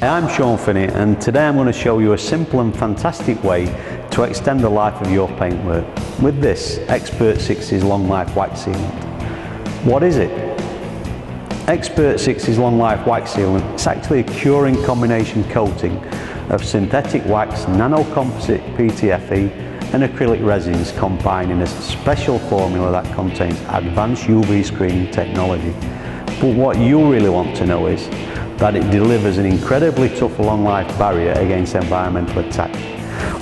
I'm Sean Finney, and today I'm going to show you a simple and fantastic way to extend the life of your paintwork with this Xpert-60's long life wax sealant. What is it? Xpert-60's long life wax sealant is actually a curing combination coating of synthetic wax, nano-composite PTFE and acrylic resins combined in a special formula that contains advanced UV screening technology. But what you really want to know is that it delivers an incredibly tough long life barrier against environmental attack,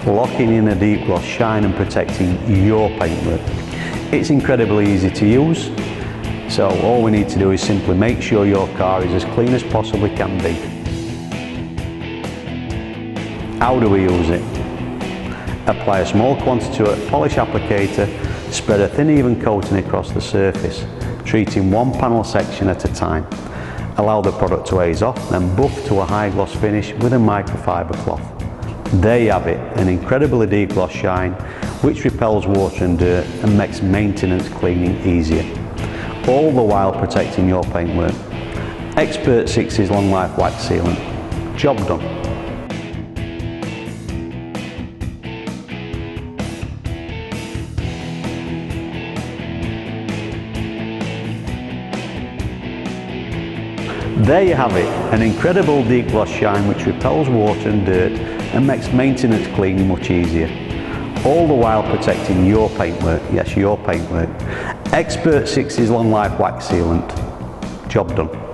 locking in a deep gloss shine and protecting your paintwork. It's incredibly easy to use, so all we need to do is simply make sure your car is as clean as possibly can be. How do we use it? Apply a small quantity to a polish applicator, spread a thin even coating across the surface, treating one panel section at a time. Allow the product to ease off, then buff to a high gloss finish with a microfiber cloth. There you have it, an incredibly deep gloss shine which repels water and dirt and makes maintenance cleaning easier, all the while protecting your paintwork. Xpert-60's long life wax sealant. Job done. There you have it, an incredible deep gloss shine which repels water and dirt and makes maintenance cleaning much easier, all the while protecting your paintwork. Yes, your paintwork. Xpert-60's long life wax sealant. Job done.